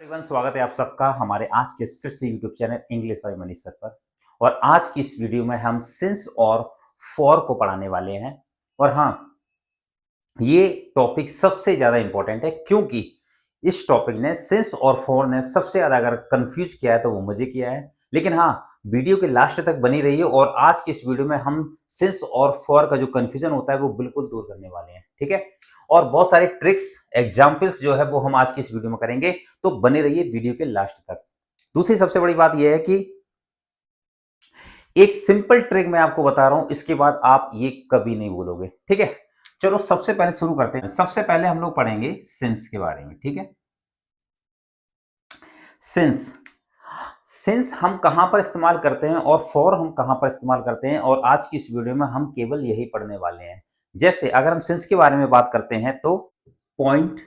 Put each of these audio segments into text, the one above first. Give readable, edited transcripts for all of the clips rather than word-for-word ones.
Everyone, स्वागत है आप सबका हमारे आज के फिर से YouTube channel English by Manish sir पर। और आज की इस वीडियो में हम सिंस और फॉर को पढ़ाने वाले हैं। और हाँ, ये टॉपिक सबसे ज़्यादा इंपॉर्टेंट है क्योंकि इस टॉपिक ने सिंस और फॉर ने सबसे ज़्यादा अगर कंफ्यूज किया है तो वो मुझे किया है। लेकिन हाँ, वीडियो के लास्ट तक बनी रहिए और आज की इस वीडियो में हम सिंस और फॉर का जो कंफ्यूजन होता है वो बिल्कुल दूर करने वाले हैं, ठीक है। और बहुत सारे ट्रिक्स एग्जाम्पल्स जो है वो हम आज की इस वीडियो में करेंगे, तो बने रहिए वीडियो के लास्ट तक। दूसरी सबसे बड़ी बात यह है कि एक सिंपल ट्रिक मैं आपको बता रहा हूं, इसके बाद आप ये कभी नहीं बोलोगे, ठीक है। चलो सबसे पहले शुरू करते हैं। सबसे पहले हम लोग पढ़ेंगे सिंस के बारे में, ठीक है। सिंस सिंस हम कहां पर इस्तेमाल करते हैं और फॉर हम कहां पर इस्तेमाल करते हैं, और आज की इस वीडियो में हम केवल यही पढ़ने वाले हैं। जैसे अगर हम सिंस के बारे में बात करते हैं तो पॉइंट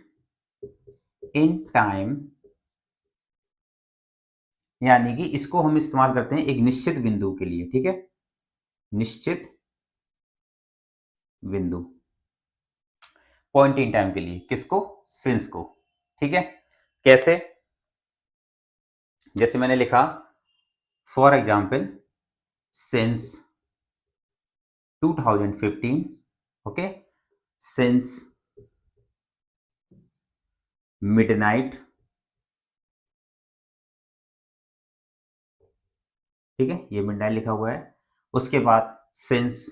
इन टाइम, यानी कि इसको हम इस्तेमाल करते हैं एक निश्चित बिंदु के लिए, ठीक है। निश्चित बिंदु, पॉइंट इन टाइम के लिए, किसको? सिंस को, ठीक है। कैसे? जैसे मैंने लिखा for example since 2015, okay, since midnight, ठीक है, ये मिडनाइट लिखा हुआ है। उसके बाद सिंस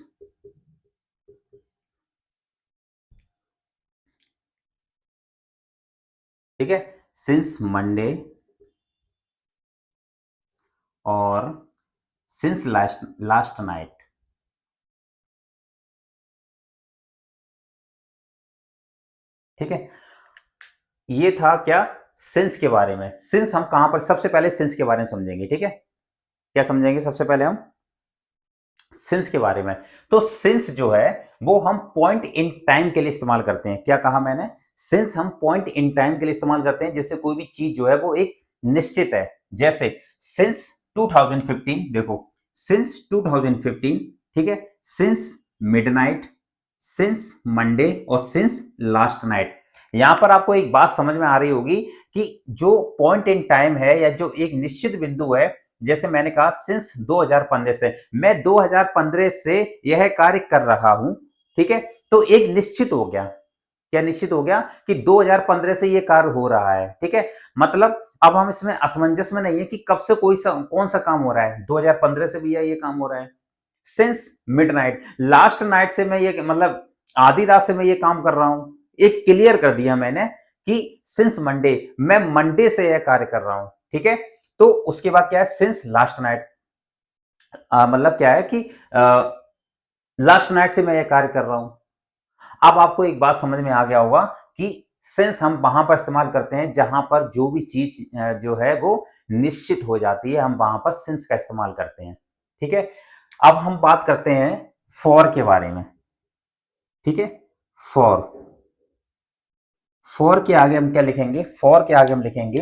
ठीक है, सिंस मंडे और सिंस लास्ट नाइट, ठीक है। ये था क्या? सिंस के बारे में। सिंस हम कहां पर, सबसे पहले सिंस के बारे में समझेंगे, ठीक है। क्या समझेंगे? सबसे पहले हम सिंस के बारे में। तो सिंस जो है वो हम पॉइंट इन टाइम के लिए इस्तेमाल करते हैं। क्या कहा मैंने? सिंस हम पॉइंट इन टाइम के लिए इस्तेमाल करते हैं, जैसे कोई भी चीज जो है वो एक निश्चित है। जैसे सिंस 2015, देखो सिंस 2015, ठीक है, सिंस मिडनाइट, सिंस मंडे और सिंस लास्ट नाइट। यहां पर आपको एक बात समझ में आ रही होगी कि जो पॉइंट इन टाइम है या जो एक निश्चित बिंदु है, जैसे मैंने कहा सिंस 2015 से, मैं 2015 से यह कार्य कर रहा हूं, ठीक है। तो एक निश्चित हो गया, क्या निश्चित हो गया कि 2015 से यह कार्य हो रहा है, ठीक है। मतलब अब हम इसमें असमंजस में नहीं है कि कब से कौन सा काम हो रहा है। 2015 से भी ये काम हो रहा है। सिंस मिडनाइट, लास्ट नाइट से मैं ये, मतलब आधी रात से मैं ये काम कर रहा हूं। एक क्लियर कर दिया मैंने कि सिंस मंडे, मैं मंडे से यह कार्य कर रहा हूं, ठीक है। तो उसके बाद क्या है? सिंस लास्ट नाइट, मतलब क्या है कि लास्ट नाइट से मैं यह कार्य कर रहा हूं। अब आपको एक बात समझ में आ गया होगा कि सिंस हम वहां पर इस्तेमाल करते हैं जहां पर जो भी चीज जो है वो निश्चित हो जाती है, हम वहां पर सिंस का इस्तेमाल करते हैं, ठीक है। अब हम बात करते हैं फॉर के बारे में, ठीक है। फॉर फॉर के आगे हम क्या लिखेंगे? फॉर के आगे हम लिखेंगे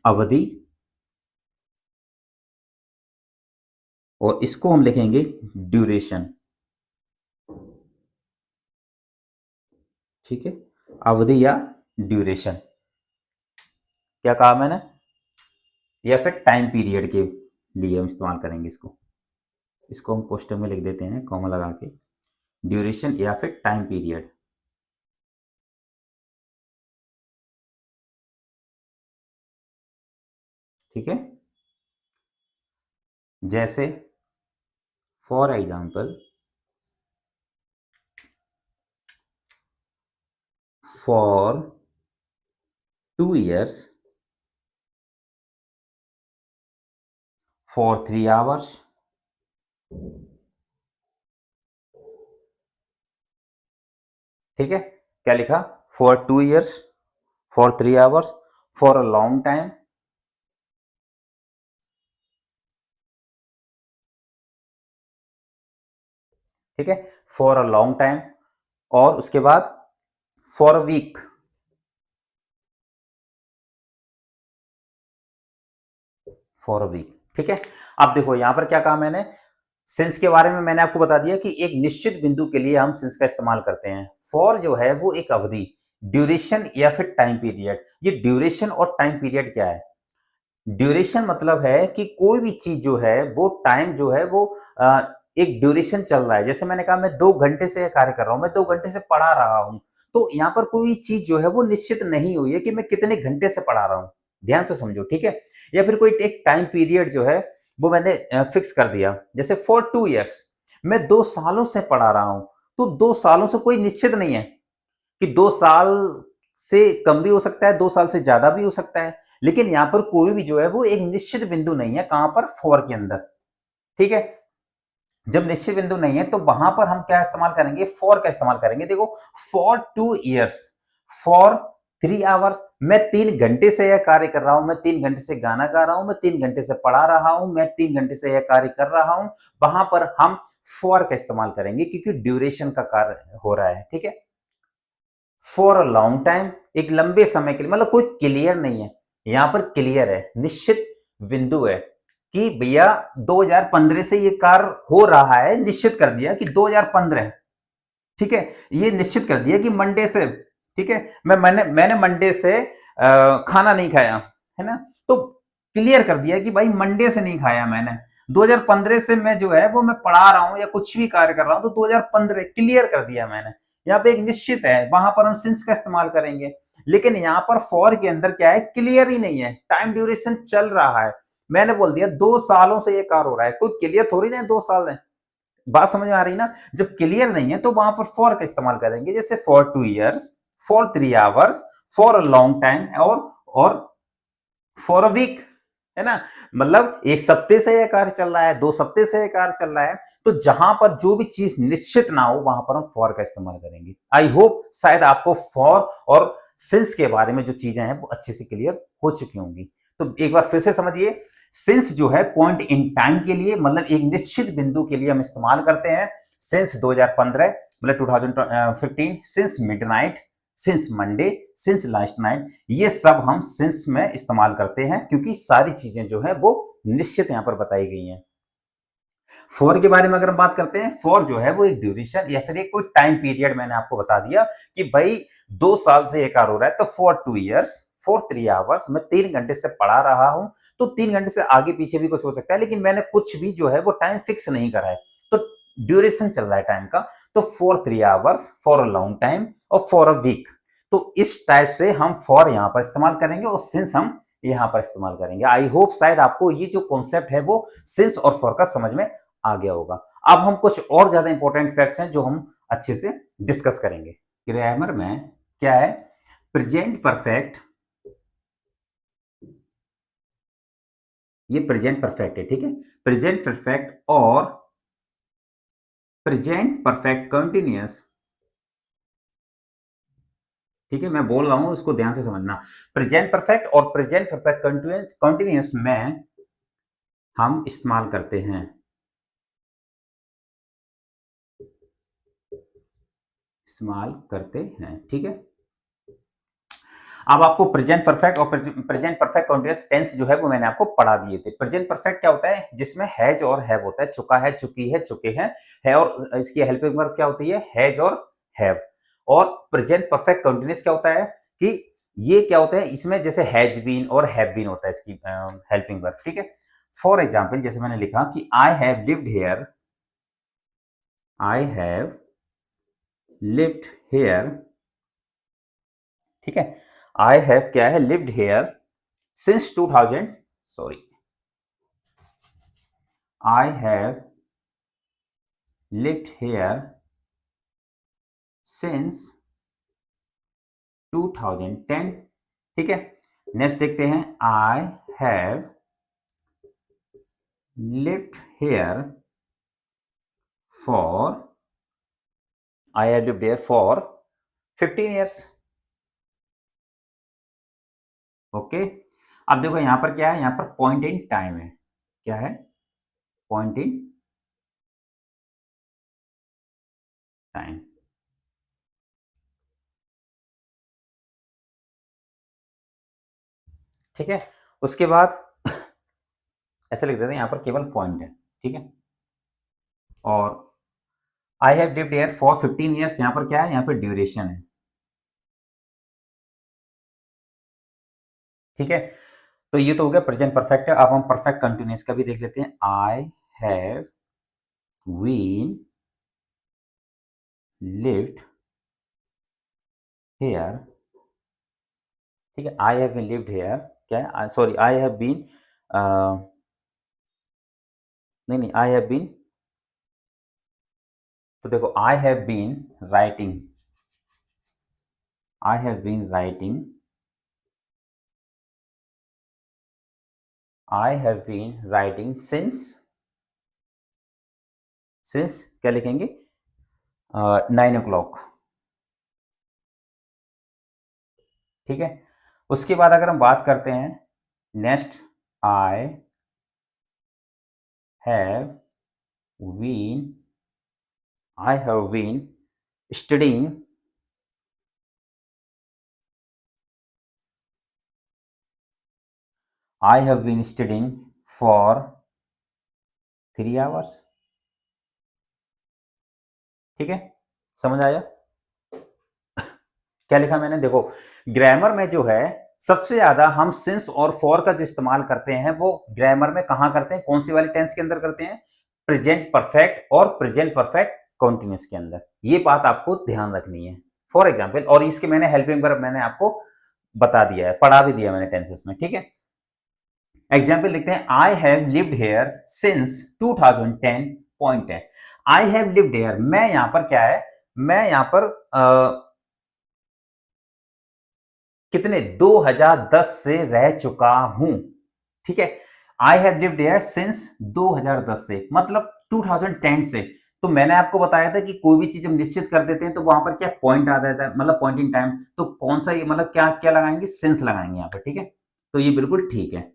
अवधि, और इसको हम लिखेंगे ड्यूरेशन, ठीक है। अवधि या ड्यूरेशन, क्या कहा मैंने? या फिर टाइम पीरियड के लिए हम इस्तेमाल करेंगे इसको। इसको हम क्वेश्चन में लिख देते हैं कॉमा लगा के, ड्यूरेशन या फिर टाइम पीरियड, ठीक है। जैसे for example for 2 years, for 3 hours, ठीक है। क्या लिखा? For 2 years, for 3 hours, for a long time, ठीक है, फॉर अ लॉन्ग टाइम। और उसके बाद for a week, for a week, ठीक है। अब देखो यहां पर क्या कहा मैंने? सिंस के बारे में मैंने आपको बता दिया कि एक निश्चित बिंदु के लिए हम सिंस का इस्तेमाल करते हैं। फॉर जो है वो एक अवधि, ड्यूरेशन या फिर टाइम पीरियड। ये ड्यूरेशन और टाइम पीरियड क्या है? ड्यूरेशन मतलब है कि कोई भी चीज जो है वो टाइम जो है वो एक ड्यूरेशन चल रहा है। जैसे मैंने कहा मैं 2 घंटे से कार्य कर रहा हूं, मैं 2 घंटे से पढ़ा रहा हूं, तो यहाँ पर कोई चीज जो है वो निश्चित नहीं हुई है कि मैं कितने घंटे से पढ़ा रहा हूं। ध्यान से समझो, ठीक है। या फिर कोई एक टाइम पीरियड जो है वो मैंने फिक्स कर दिया, जैसे फॉर 2 इयर्स, मैं 2 सालों से पढ़ा रहा हूं। तो 2 सालों से कोई निश्चित नहीं है कि 2 साल से कम भी हो सकता है, 2 साल से ज्यादा भी हो सकता है। लेकिन यहां पर कोई भी जो है वो एक निश्चित बिंदु नहीं है, कहां पर? फॉर के अंदर, ठीक है। जब निश्चित बिंदु नहीं है तो वहां पर हम क्या इस्तेमाल करेंगे? फॉर का इस्तेमाल करेंगे। देखो, फॉर 2 इयर्स, फॉर 3 आवर्स, मैं 3 घंटे से यह कार्य कर रहा हूं, मैं 3 घंटे से गाना गा रहा हूं, मैं 3 घंटे से पढ़ा रहा हूं, मैं 3 घंटे से यह कार्य कर रहा हूं। वहां पर हम फॉर का इस्तेमाल करेंगे क्योंकि ड्यूरेशन का कार्य हो रहा है, ठीक है। फॉर अ लॉन्ग टाइम, एक लंबे समय के लिए, मतलब कोई क्लियर नहीं है। यहां पर क्लियर है, निश्चित बिंदु है कि भैया 2015 से ये कार्य हो रहा है, निश्चित कर दिया कि 2015, ठीक है। ये निश्चित कर दिया कि मंडे से, ठीक है, मैंने मंडे से खाना नहीं खाया, है ना। तो क्लियर कर दिया कि भाई मंडे से नहीं खाया मैंने, 2015 से मैं जो है वो मैं पढ़ा रहा हूं या कुछ भी कार्य कर रहा हूं, तो 2015 क्लियर कर दिया मैंने। यहाँ पे एक निश्चित है, वहां पर हम सिंस का इस्तेमाल करेंगे। लेकिन यहाँ पर फॉर के अंदर क्या है? क्लियर ही नहीं है, टाइम ड्यूरेशन चल रहा है। मैंने बोल दिया 2 सालों से ये कार्य हो रहा है, कोई क्लियर थोड़ी ना 2 साल है। बात समझ में आ रही ना? जब क्लियर नहीं है तो वहां पर फॉर का इस्तेमाल करेंगे, जैसे for 2 years, for 3 hours, for a long time, और फॉर अ वीक, है ना। मतलब 1 सप्ते से यह कार्य चल रहा है, 2 सप्ते से यह कार्य चल रहा है। तो जहां पर जो भी चीज निश्चित ना हो वहां पर हम फॉर का इस्तेमाल करेंगे। आई होप शायद आपको फॉर और सिंस के बारे में जो चीजें हैं वो अच्छे से क्लियर हो चुकी होंगी। तो एक बार फिर से समझिए, सिंस जो है पॉइंट इन टाइम के लिए, मतलब एक निश्चित बिंदु के लिए हम इस्तेमाल करते हैं। सिंस 2015, मतलब 2015, since midnight, since Monday, since last night, ये सब हम सिंस में इस्तेमाल करते हैं क्योंकि सारी चीजें जो है वो निश्चित यहां पर बताई गई हैं। फॉर के बारे में अगर हम बात करते हैं, फॉर जो है वो एक ड्यूरेशन या फिर एक कोई टाइम पीरियड, मैंने आपको बता दिया कि भाई 2 साल से एक कार्य हो रहा है, तो फॉर 2 इयर्स, फॉर 3 आवर्स, मैं 3 घंटे से पढ़ा रहा हूं। तो 3 घंटे से आगे पीछे भी कुछ हो सकता है, लेकिन मैंने कुछ भी जो है वो टाइम फिक्स नहीं करा है, तो ड्यूरेशन चल रहा है टाइम का। तो for 3 hours, for a long time, और फॉर अ वीक। तो इस टाइप से हम फॉर यहां पर इस्तेमाल करेंगे और सिंस हम यहां पर इस्तेमाल करेंगे। आई होप शायद आपको ये जो कॉन्सेप्ट है वो सिंस और फॉर का समझ में आ गया होगा। अब हम कुछ और ज्यादा इंपॉर्टेंट फैक्ट्स हैं जो हम अच्छे से डिस्कस करेंगे। ग्रामर में क्या है? प्रेजेंट परफेक्ट, ये प्रेजेंट परफेक्ट है, ठीक है। प्रेजेंट परफेक्ट और प्रेजेंट परफेक्ट कंटिन्यूअस, ठीक है, मैं बोल रहा हूं उसको ध्यान से समझना। प्रेजेंट परफेक्ट और प्रेजेंट परफेक्ट कंटिन्यूअस में हम इस्तेमाल करते हैं, ठीक है। अब आपको प्रेजेंट परफेक्ट और प्रेजेंट परफेक्ट कंटीन्यूअस टेंस जो है वो मैंने आपको पढ़ा दिए थे। प्रेजेंट परफेक्ट क्या होता है? जिसमें हैज और हैव होता है, चुका है, चुकी है, चुके हैं, है, और इसकी हेल्पिंग वर्ब क्या होती है? हैज और हैव। और प्रेजेंट परफेक्ट कंटीन्यूअस क्या होता है कि ये क्या होता है? इसमें जैसे हैज बीन और हैव बीन होता है इसकी हेल्पिंग वर्ब, ठीक है। फॉर एग्जाम्पल, जैसे मैंने लिखा कि I have lived hair, I have lived here, ठीक है। आई हैव क्या है? Lived here since 2000, sorry, I have lived here since 2010, ठीक है। नेक्स्ट देखते हैं, I have lived here for, I have lived here for 15 years, okay. अब देखो यहां पर क्या है? यहां पर पॉइंट इन टाइम है। क्या है? पॉइंट इन टाइम, ठीक है। उसके बाद ऐसे लिख देते हैं, यहां पर केवल पॉइंट है, ठीक है। और I have lived here for 15 years, यहां पर क्या है? यहां पर ड्यूरेशन है, ठीक है, तो ये तो हो गया प्रेजेंट परफेक्ट है। अब हम परफेक्ट कंटिन्यूअस का भी देख लेते हैं। I have been lived here, ठीक है, I have been lived here, क्या है, सॉरी, आई हैव बीन, नहीं नहीं, आई हैव बीन, तो देखो, I have been writing, I have been writing, I have been writing since क्या लिखेंगे, 9 o'clock, ठीक है। उसके बाद अगर हम बात करते हैं next, I have been, I have been studying, I have been studying for 3 hours, ठीक है, समझ आया क्या लिखा मैंने? देखो, ग्रामर में जो है सबसे ज्यादा हम सिंस और फॉर का जो इस्तेमाल करते हैं वो ग्रामर में कहां करते हैं, कौन सी वाली टेंस के अंदर करते हैं? प्रेजेंट परफेक्ट और प्रेजेंट परफेक्ट कॉन्टिन्यूस के अंदर। ये बात आपको ध्यान रखनी है। फॉर एग्जाम्पल, और इसके मैंने हेल्पिंग वर्ब मैंने आपको बता दिया है, पढ़ा भी दिया मैंने टेंसेस में, ठीक है। एग्जाम्पल लिखते हैं, I have lived here since 2010, point है, आई हैव लिव्ड हेयर, मैं यहां पर क्या है, मैं यहां पर कितने 2010 से रह चुका हूं, ठीक है। I have lived here since 2010 से, मतलब 2010 से। तो मैंने आपको बताया था कि कोई भी चीज हम निश्चित कर देते हैं तो वहां पर क्या पॉइंट आ जाता है, मतलब पॉइंट इन टाइम, तो कौन सा मतलब क्या क्या लगाएंगे, सिंस लगाएंगे यहां पर, ठीक है। तो ये बिल्कुल ठीक है।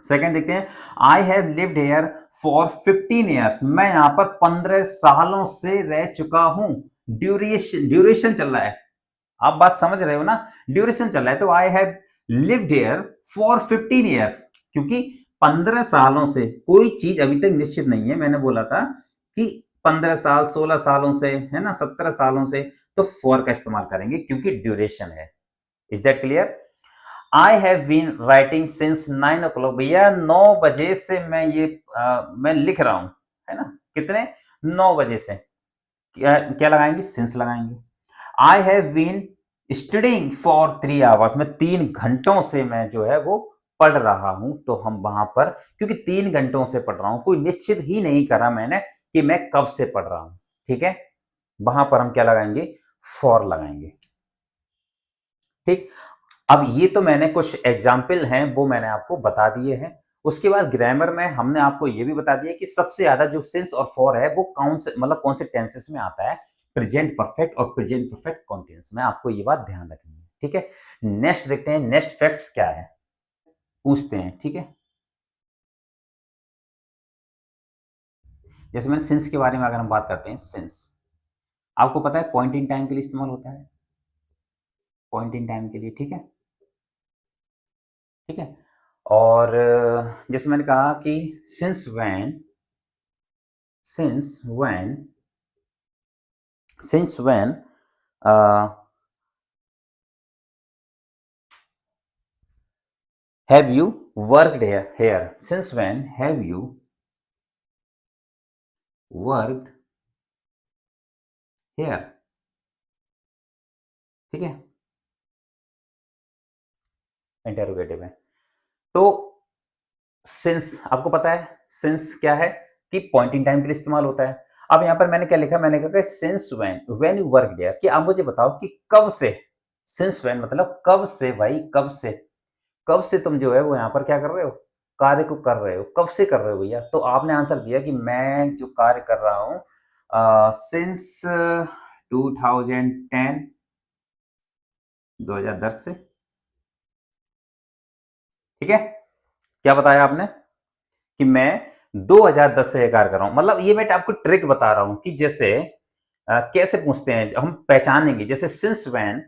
सेकंड देखते हैं, I have lived here for 15 years, मैं यहां पर 15 सालों से रह चुका हूं। ड्यूरेशन चल रहा है, आप बात समझ रहे हो ना, ड्यूरेशन चल रहा है। तो I have lived here for 15 years, क्योंकि 15 सालों से कोई चीज अभी तक निश्चित नहीं है। मैंने बोला था कि 15 साल, 16 सालों से, है ना, 17 सालों से, तो फॉर का इस्तेमाल करेंगे क्योंकि ड्यूरेशन है। Is that clear? I have been writing since 9 o'clock, भैया 9 बजे से मैं ये मैं लिख रहा हूं, है ना, कितने, 9 बजे से। क्या लगाएंगे, सिंस लगाएंगे। I have been studying for 3 hours, मैं 3 घंटों से मैं जो है वो पढ़ रहा हूं, तो हम वहां पर, क्योंकि 3 घंटों से पढ़ रहा हूं, कोई निश्चित ही नहीं करा मैंने कि मैं कब से पढ़ रहा हूं, ठीक है, वहां पर हम क्या लगाएंगे, फॉर लगाएंगे, ठीक। अब ये तो मैंने कुछ एग्जाम्पल हैं वो मैंने आपको बता दिए हैं। उसके बाद ग्रामर में हमने आपको ये भी बता दिया कि सबसे ज्यादा जो सिंस और फॉर है वो कौन से, मतलब कौन से टेंसेस में आता है, प्रेजेंट परफेक्ट और प्रेजेंट परफेक्ट कॉन्टिन्यूअस में। आपको ये बात ध्यान रखनी है, ठीक है। नेक्स्ट देखते हैं, नेक्स्ट फैक्ट्स क्या है, पूछते हैं, ठीक है। जैसे मैंने सिंस के बारे में अगर हम बात करते हैं, सिंस आपको पता है पॉइंट इन टाइम के लिए इस्तेमाल होता है, पॉइंट इन टाइम के लिए, ठीक है, ठीक है। और जैसे मैंने कहा कि since when since when uh, have you worked here, since when have you worked here, ठीक है, इंटेरोगेटिव है। तो सिंस आपको पता है, सिंस क्या है कि पॉइंट इन टाइम के लिए इस्तेमाल होता है। अब यहां पर मैंने क्या लिखा, मैंने कहा since when you work there, कि आप मुझे बताओ कि कब से, सिंस व्हेन मतलब कब से, भाई कब से, कब से तुम जो है वो यहां पर क्या कर रहे हो, कार्य को कर रहे हो, कब से कर रहे हो भैया? तो आपने आंसर दिया कि मैं जो कार्य कर रहा हूं सिंस 2010, 2010 से, ठीक है। क्या बताया आपने कि मैं 2010 से कार्य कर रहा हूं, मतलब ये मैं आपको ट्रिक बता रहा हूं कि जैसे कैसे पूछते हैं, हम पहचानेंगे, जैसे since when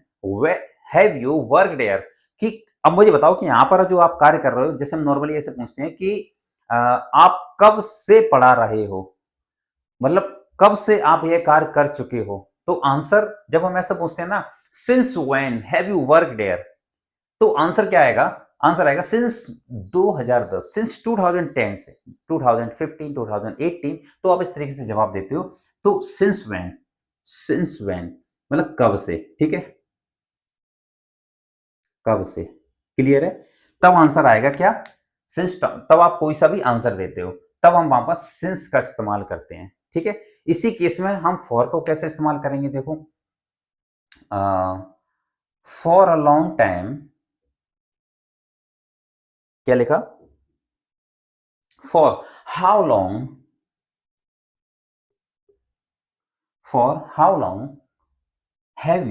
have you work there, कि अब मुझे बताओ कि यहां पर जो आप कार्य कर रहे हो, जैसे हम नॉर्मली ऐसे पूछते हैं कि आप कब से पढ़ा रहे हो, मतलब कब से आप यह कार्य कर चुके हो। तो आंसर जब हम ऐसा पूछते हैं ना, since when have you work there, तो आंसर क्या आएगा? आंसर आएगा सिंस 2010, सिंस 2010 से 2015, 2018। तो आप इस तरीके से जवाब देते हो। तो सिंस व्हेन मतलब कब से, ठीक है, कब से, क्लियर है? तब आंसर आएगा क्या? सिंस। तब आप कोई सा भी आंसर देते हो, तब हम वहां पर सिंस का इस्तेमाल करते हैं, ठीक है। इसी केस में हम फॉर को कैसे इस्तेमाल करेंगे, देखो, फॉर अ लॉन्ग टाइम, क्या लिखा? For how long, for how long have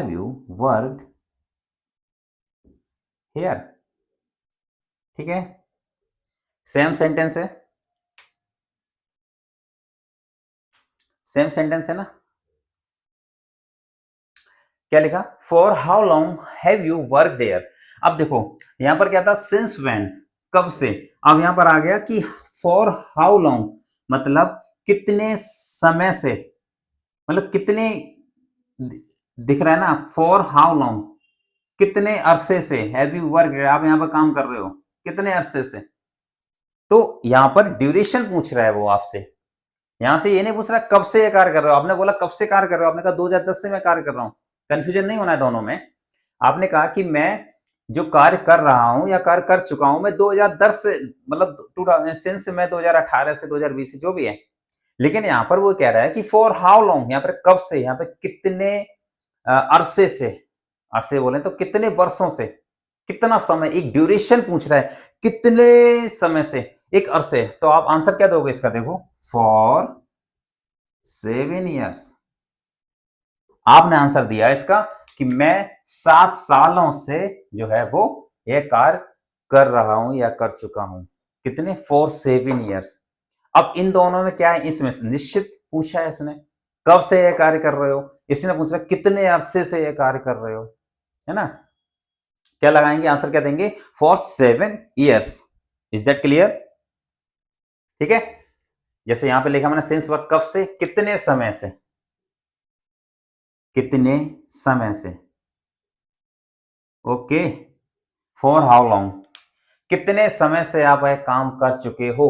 you worked here, ठीक है। सेम सेंटेंस है, सेम सेंटेंस है ना। क्या लिखा? For how long have you work there. अब देखो यहां पर क्या था? सिंस व्हेन, कब से। अब यहां पर आ गया कि फॉर हाउ लॉन्ग मतलब कितने समय से, मतलब कितने, दिख रहा है ना, फॉर हाउ लॉन्ग, कितने अरसे से, हैव यू वर्क, आप यहां पर काम कर रहे हो, कितने अरसे से। तो यहां पर ड्यूरेशन पूछ रहा है वो आपसे, यहां से ये नहीं पूछ रहा कब से ये कार्य कर रहे हो। आपने बोला कब से कार्य कर रहे हो, आपने कहा 2010 से मैं कार्य कर रहा हूं। कंफ्यूजन नहीं होना है दोनों में। आपने कहा कि मैं जो कार्य कर रहा हूं या कार्य कर चुका हूं मैं 2010 से, मतलब 2000 सिंस मैं 2018 से 2020 से जो भी है। लेकिन यहां पर वो कह रहा है कि फॉर हाउ लॉन्ग, यहां पर कब से, यहां पर कितने अरसे से, अरसे बोले तो कितने वर्षों से, कितना समय, एक ड्यूरेशन पूछ रहा है, कितने समय से, एक अरसे। तो आप आंसर क्या दोगे इसका, देखो, फॉर 7 years। आपने आंसर दिया इसका कि मैं 7 सालों से जो है वो यह कार्य कर रहा हूं या कर चुका हूं। कितने? For 7 years। अब इन दोनों में क्या है, इसमें निश्चित पूछा है इसने, कब से यह कार्य कर रहे हो, इसने पूछा कितने अरसे से यह कार्य कर रहे हो, है ना। क्या लगाएंगे, आंसर क्या देंगे? For 7 years। Is that clear? ठीक है। जैसे यहां पे लिखा मैंने सिंस वर्क, कब से, कितने समय से, कितने समय से, ओके। फॉर हाउ लॉन्ग, कितने समय से आप यह काम कर चुके हो।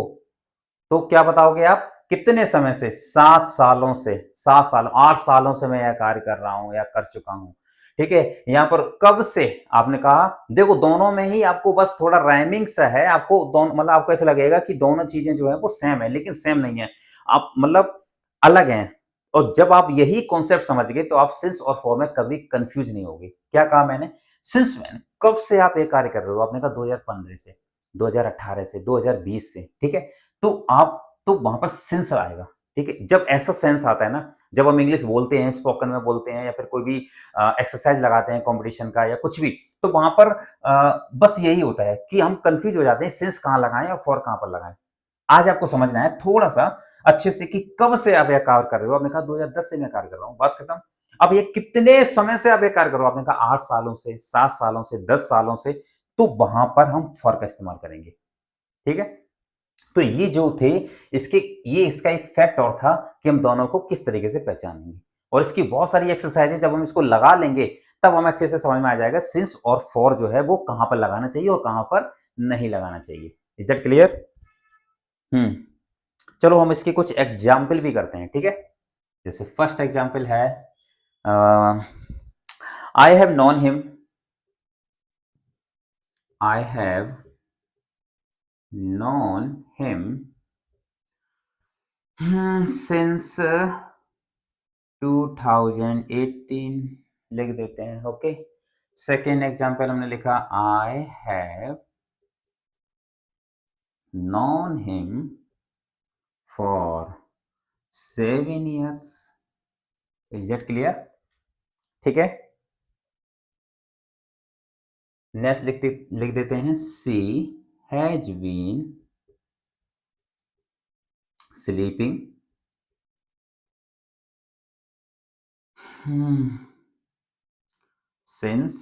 तो क्या बताओगे आप, कितने समय से? 7 सालों से, 7 साल, 8 सालों से मैं यह कार्य कर रहा हूं या कर चुका हूं, ठीक है। यहां पर कब से आपने कहा, देखो दोनों में ही आपको बस थोड़ा राइमिंग सा है, आपको दोनों, मतलब आपको ऐसा लगेगा कि दोनों चीजें जो है वो सेम है, लेकिन सेम नहीं है, आप मतलब अलग हैं। और जब आप यही कॉन्सेप्ट समझ गए तो आप सिंस और फॉर में कभी कंफ्यूज नहीं होगे। क्या कहा मैंने? सिंस मैन, कब से आप ये कार्य कर रहे हो, आपने कहा 2015 से, 2018 से, 2020 से, ठीक है। तो आप, तो वहां पर सेंस आएगा, ठीक है। जब ऐसा सेंस आता है ना, जब हम इंग्लिश बोलते हैं, स्पोकन में बोलते हैं, या फिर कोई भी एक्सरसाइज लगाते हैं कंपटीशन का या कुछ भी, तो वहां पर बस यही होता है कि हम कंफ्यूज हो जाते हैं, सेंस कहाँ लगाएं और फॉर कहां पर लगाएं। आज आपको समझना है थोड़ा सा अच्छे से कि कब से आप यह कार्य कर रहे हो। आपने कहा 2010 से मैं कार्य कर रहा हूं, बात खत्म। अब ये कितने समय से आप ये कार्य कर रहे हो, आपने कहा 8 सालों से, 7 सालों से, 10 सालों से। तो वहां पर हम फॉर का इस्तेमाल करेंगे, ठीक है। तो ये जो थे इसके, ये इसका एक फैक्ट और था कि हम दोनों को किस तरीके से पहचानेंगे। और इसकी बहुत सारी एक्सरसाइज है, जब हम इसको लगा लेंगे तब हमें अच्छे से समझ में आ जाएगा सिंस और फॉर जो है वो कहां पर लगाना चाहिए और कहां पर नहीं लगाना चाहिए। Is that clear? चलो हम इसके कुछ एग्जाम्पल भी करते हैं, ठीक है। जैसे फर्स्ट एग्जाम्पल है, I have known him, I have known him since 2018, लिख देते हैं, ओके। सेकेंड एग्जाम्पल हमने लिखा, I have known him for 7 years। Is that clear? ठीक है। नेक्स्ट लिख देते हैं, she has been sleeping since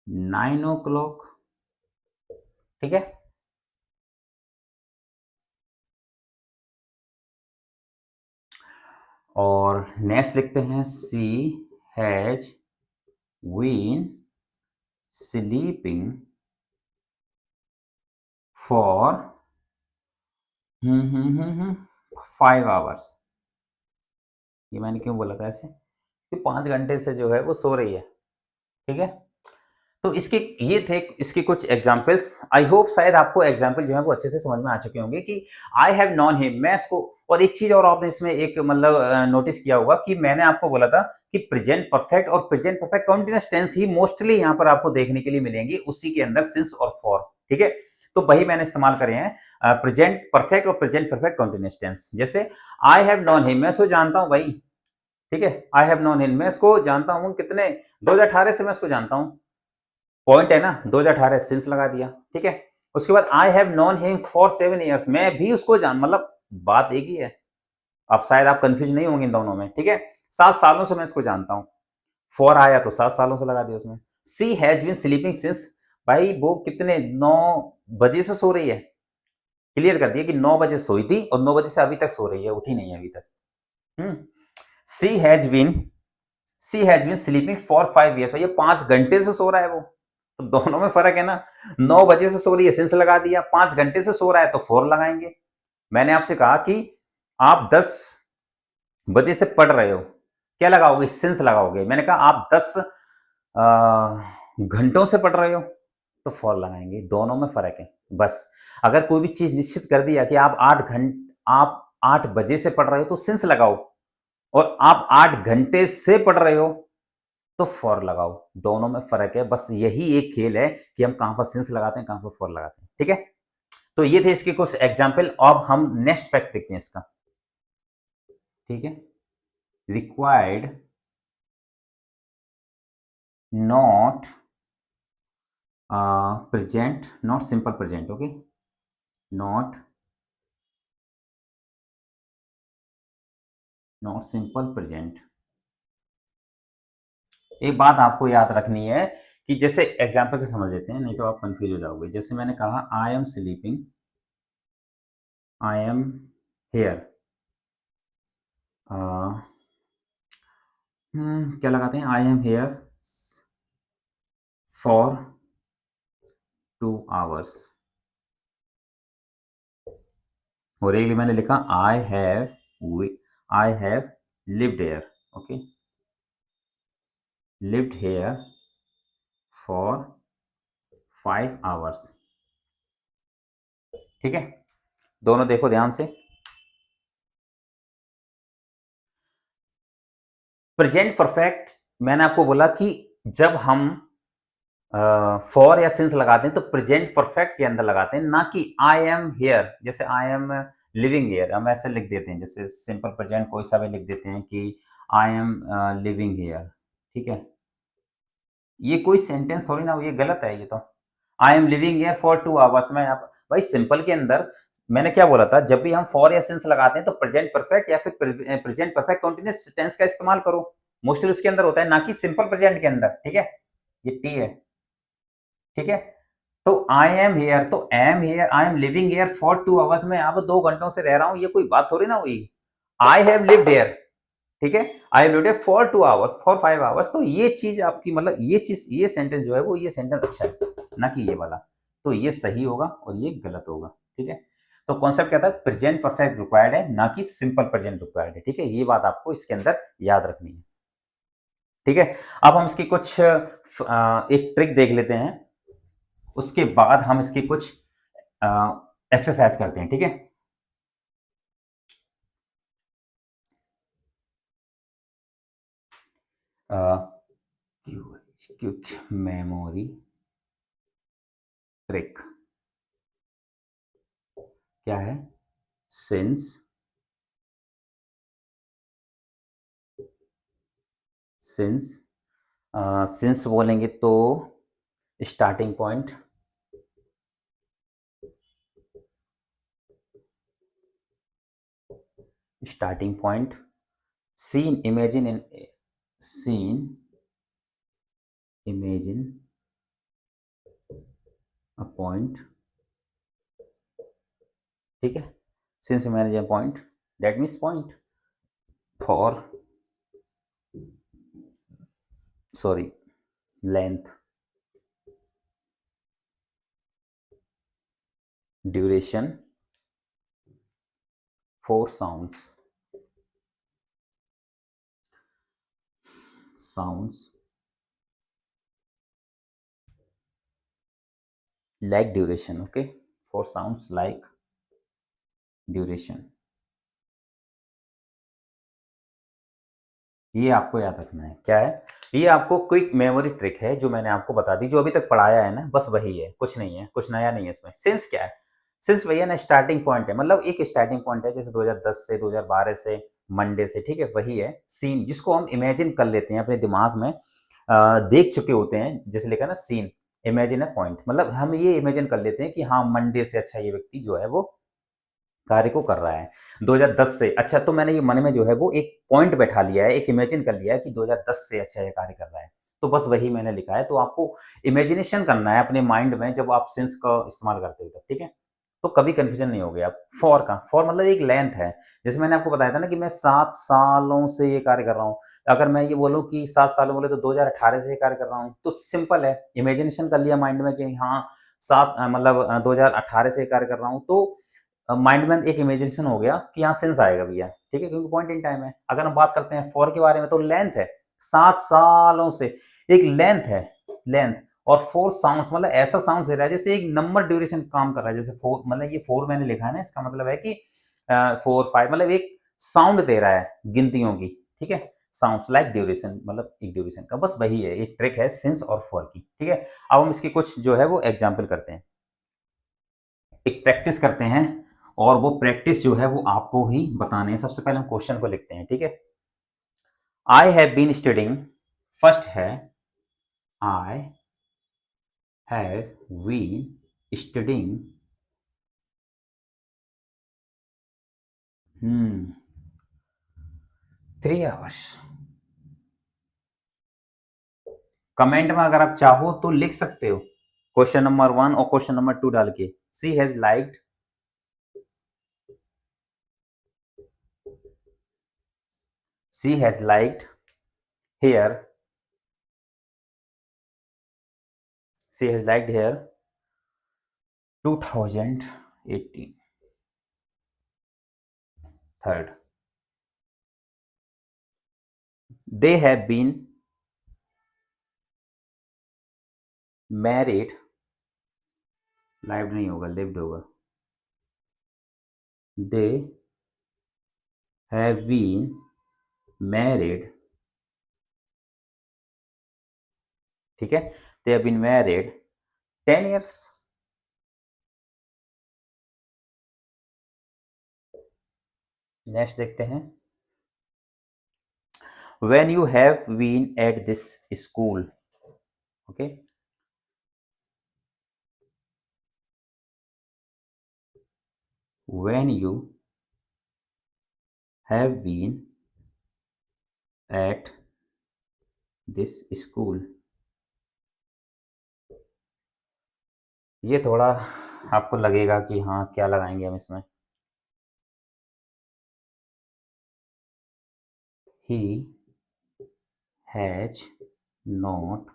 9 o'clock, ठीक है। और नेक्स्ट लिखते हैं, she has been sleeping for 5 hours। ये मैंने क्यों बोला था ऐसे कि 5 घंटे से जो है वो सो रही है, ठीक है। तो इसके ये थे इसके कुछ एग्जांपल्स। आई होप शायद आपको एग्जांपल जो है वो अच्छे से समझ में आ चुके होंगे कि आई हैव नॉन हिम, मैं इसको। और एक चीज और आपने इसमें एक मतलब नोटिस किया होगा कि मैंने आपको बोला था कि प्रेजेंट परफेक्ट और प्रेजेंट परफेक्ट कंटीन्यूअस टेंस ही मोस्टली यहाँ पर आपको देखने के लिए मिलेंगे, उसी के अंदर सिंस और फॉर, ठीक है। तो वही मैंने इस्तेमाल करे हैं, प्रेजेंट परफेक्ट और प्रेजेंट परफेक्ट कंटीन्यूअस टेंस। जैसे आई हैव नॉन हिम, मैं इसको जानता हूं भाई, ठीक है। आई हैव नॉन हिम, मैं इसको जानता हूं कितने 2018 से मैं इसको जानता हूं, पॉइंट है ना, 2018 सिंस लगा दिया, ठीक है। उसके बाद आई have known him for 7 years, मैं भी उसको जान, मतलब बात एक ही है। अब शायद आप कंफ्यूज नहीं होंगे इन दोनों में, ठीक है। 7 सालों से मैं इसको जानता हूं, फॉर आया तो 7 सालों से लगा दिया उसमें। सी हैज बीन स्लीपिंग सिंस, भाई वो कितने 9 बजे से सो रही है, क्लियर कर दिया कि 9 बजे सोई थी और 9 बजे से अभी तक सो रही है, उठी नहीं है अभी तक। She has been sleeping for 5 years, ये 5 घंटे से सो रहा है वो, तो दोनों में फर्क है ना। 9 बजे से सो रही है, सिंस लगा दिया, 5 घंटे से सो रहा है तो फॉर लगाएंगे। मैंने आपसे कहा कि आप 10 बजे से पढ़ रहे हो, क्या लगाओगे, सिंस लगाओगे। मैंने कहा आप 10 घंटों से पढ़ रहे हो तो फॉर लगाएंगे, दोनों में फर्क है बस। अगर कोई भी चीज निश्चित कर दिया कि आप 8 बजे से पढ़ रहे हो तो सिंस लगाओ, और आप 8 घंटे से पढ़ रहे हो तो फॉर लगाओ, दोनों में फर्क है। बस यही एक खेल है कि हम कहां पर सिंस लगाते हैं, कहां पर फॉर लगाते हैं, ठीक है। तो ये थे इसके कुछ एग्जाम्पल। अब हम नेक्स्ट फैक्ट देखते हैं इसका, ठीक है। Required not present, not simple present, okay, not simple present. एक बात आपको याद रखनी है कि जैसे एग्जाम्पल से समझ लेते हैं, नहीं तो आप कंफ्यूज हो जाओगे। जैसे मैंने कहा I am sleeping, I am here, क्या लगाते हैं, I am here for 2 hours। और एक मैंने लिखा I have lived hair, okay, lived here for 5 hours, ठीक है। दोनों देखो ध्यान से। प्रेजेंट परफेक्ट मैंने आपको बोला कि जब हम फॉर या सिंस लगाते हैं तो प्रेजेंट परफेक्ट के अंदर लगाते हैं, ना कि आई एम हियर। जैसे आई एम लिविंग हियर, हम ऐसे लिख देते हैं, जैसे सिंपल प्रेजेंट कोई सा भी लिख देते हैं कि आई एम लिविंग हियर, ठीक है। ये कोई सेंटेंस थोड़ी ना, ये गलत है ये तो। I am living here for 2 hours में आप भाई सिंपल के अंदर मैंने क्या बोला था, जब भी हम फॉर या सिंस लगाते हैं तो प्रेजेंट परफेक्ट या फिर प्रेजेंट परफेक्ट कंटीन्यूअस टेंस का इस्तेमाल करो, मोस्टली उसके अंदर होता है, ना कि सिंपल प्रेजेंट के अंदर, ठीक है। ये टी है, ठीक है। तो आई एम हेयर, तो am here, I am living here for 2 hours में अब 2 घंटों से रह रहा हूं, ये कोई बात थोड़ी ना हुई। आई हैव लिव्ड हेयर, ठीक है, I have lived here for 2 hours, for 5 hours। तो ये चीज आपकी मतलब ये चीज, ये सेंटेंस जो है वो, ये सेंटेंस अच्छा है, ना कि ये वाला। तो ये सही होगा और ये गलत होगा, ठीक है। तो कॉन्सेप्ट क्या था, प्रेजेंट परफेक्ट रिक्वायर्ड है, ना कि सिंपल प्रेजेंट रिक्वायर्ड है, ठीक है। ये बात आपको इसके अंदर याद रखनी है, ठीक है। अब हम इसकी कुछ एक ट्रिक देख लेते हैं, उसके बाद हम इसकी कुछ एक्सरसाइज करते हैं, ठीक है। क्विक मेमोरी ट्रिक क्या है, सिंस सिंस बोलेंगे तो starting point, since imagine a point, ठीक है। Since imagine a point, that means point for, sorry, length, duration for sounds, sounds like duration, okay, for sounds like duration। ये आपको याद रखना है, क्या है ये, आपको क्विक मेमोरी ट्रिक है जो मैंने आपको बता दी, जो अभी तक पढ़ाया है ना, बस वही है, कुछ नहीं है, कुछ नया नहीं है इसमें। सिंस क्या है, सिंस भैया ना स्टार्टिंग पॉइंट है, मतलब एक स्टार्टिंग पॉइंट है, जैसे 2010 से 2012 से मंडे से, ठीक है, वही है सीन जिसको हम इमेजिन कर लेते हैं अपने दिमाग में, देख चुके होते हैं, जैसे लिखा ना सीन, इमेजिन अ पॉइंट, मतलब हम ये इमेजिन कर लेते हैं कि हाँ मंडे से अच्छा ये व्यक्ति जो है वो कार्य को कर रहा है 2010 से अच्छा, तो मैंने ये मन में जो है वो एक पॉइंट बैठा लिया है, एक इमेजिन कर लिया है कि 2010 से अच्छा ये कार्य कर रहा है, तो बस वही मैंने लिखा है। तो आपको इमेजिनेशन करना है अपने माइंड में जब आप सिंस का इस्तेमाल करते हो तब, ठीक है, तो कभी कंफ्यूजन नहीं हो गया। फॉर का, फॉर मतलब एक लेंथ है, जैसे मैंने आपको बताया था ना कि मैं 7 सालों से ये कार्य कर रहा हूँ, अगर मैं ये बोलूँ कि 7 सालों बोले तो 2018 से ये कार्य कर रहा हूँ, तो सिंपल है, इमेजिनेशन कर लिया माइंड में कि हाँ मतलब 2018 से ये कार्य कर रहा हूँ, तो माइंड में एक इमेजिनेशन हो गया कि यहाँ सेंस आएगा भैया, ठीक है, क्योंकि पॉइंट इन टाइम है। अगर हम बात करते हैं फॉर के बारे में, तो लेंथ है, 7 सालों से एक लेंथ है, लेंथ, और फोर साउंड्स मतलब ऐसा साउंड दे रहा है जैसे एक नंबर ड्यूरेशन काम कर रहा है, जैसे फोर मतलब ये फोर मैंने लिखा है ना, इसका मतलब है कि 4 5 मतलब एक साउंड दे रहा है गिनतियों की, ठीक है, साउंड्स लाइक ड्यूरेशन मतलब एक ड्यूरेशन का, बस वही है, एक ट्रिक है सिंस और फॉर की, ठीक है। अब हम इसकी कुछ जो है वो एग्जाम्पल करते हैं, एक प्रैक्टिस करते हैं, और वो प्रैक्टिस जो है वो आपको ही बताने हैं। सबसे पहले हम क्वेश्चन को लिखते हैं, ठीक है। I have been studying, first है I have been studying 3 hours। Comment में अगर आप चाहो तो लिख सकते हो क्वेश्चन नंबर 1 और क्वेश्चन नंबर 2 डाल के, she has liked, she has liked here, she has liked here 2018। Third, they have been married, lived नहीं होगा, lived होगा, they have been married, ठीक है, they have been married 10 years। Next देखते हैं, when you have been at this school, okay, when you have been at this school, ये थोड़ा आपको लगेगा कि हाँ क्या लगाएंगे हम इसमें, he has not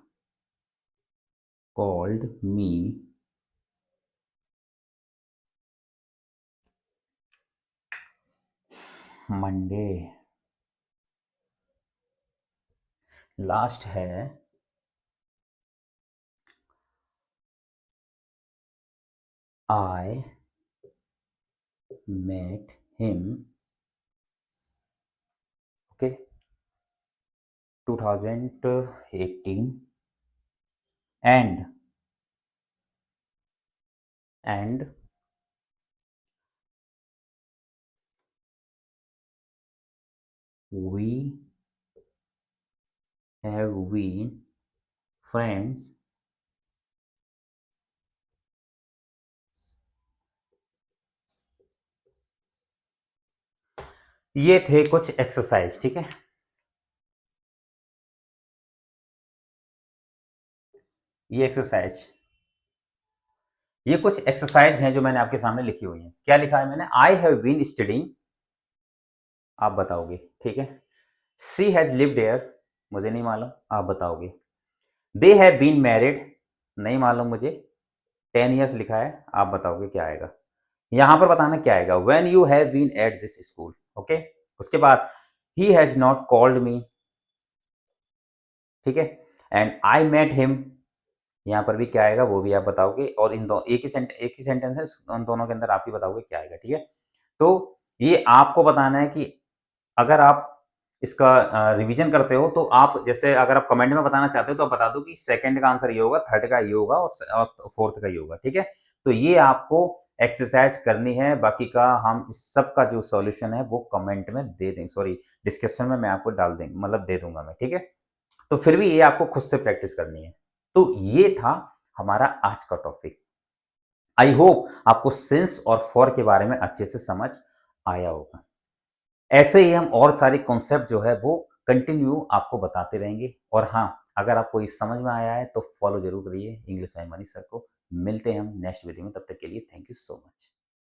called me Monday। Last है I met him, okay, 2018 and we have been friends ये थे कुछ एक्सरसाइज, ठीक है, ये एक्सरसाइज, ये कुछ एक्सरसाइज हैं जो मैंने आपके सामने लिखी हुई हैं। क्या लिखा है मैंने, आई हैव बीन स्टडिंग, आप बताओगे, ठीक है, शी हैज लिव्ड देयर, मुझे नहीं मालूम, आप बताओगे, दे हैव बीन मैरिड, नहीं मालूम मुझे, 10 ईयर्स लिखा है, आप बताओगे क्या आएगा। यहां पर बताना क्या आएगा, when you have been at this school, okay. उसके बाद ही हैज नॉट कॉल्ड मी, ठीक है, एंड आई मेट हिम, यहाँ पर भी क्या आएगा वो भी आप बताओगे, और इन दो एक ही सेंटेंस है, उन दोनों के अंदर आप ही बताओगे क्या आएगा, ठीक है। तो ये आपको बताना है कि अगर आप इसका रिवीजन करते हो तो आप, जैसे अगर आप कमेंट में बताना चाहते हो तो आप बता दो कि सेकंड का आंसर ये होगा, थर्ड का ये होगा और फोर्थ का ये होगा, ठीक है। तो ये आपको एक्सरसाइज करनी है, बाकी का हम इस सब का जो सॉल्यूशन है वो कमेंट में दे देंगे, सॉरी डिस्क्रिप्शन में मैं आपको डाल देंगे, मतलब दे दूंगा मैं, ठीक है। तो फिर भी ये आपको खुद से प्रैक्टिस करनी है। तो ये था हमारा आज का टॉपिक। आई होप आपको सिंस और फॉर के बारे में अच्छे से समझ आया होगा। ऐसे ही हम और सारे कॉन्सेप्ट जो है वो कंटिन्यू आपको बताते रहेंगे। और हाँ, अगर आपको इस समझ में आया है तो फॉलो जरूर करिए इंग्लिश बाय मनीष सर को। मिलते हैं हम नेक्स्ट वीडियो में, तब तक के लिए थैंक यू सो मच।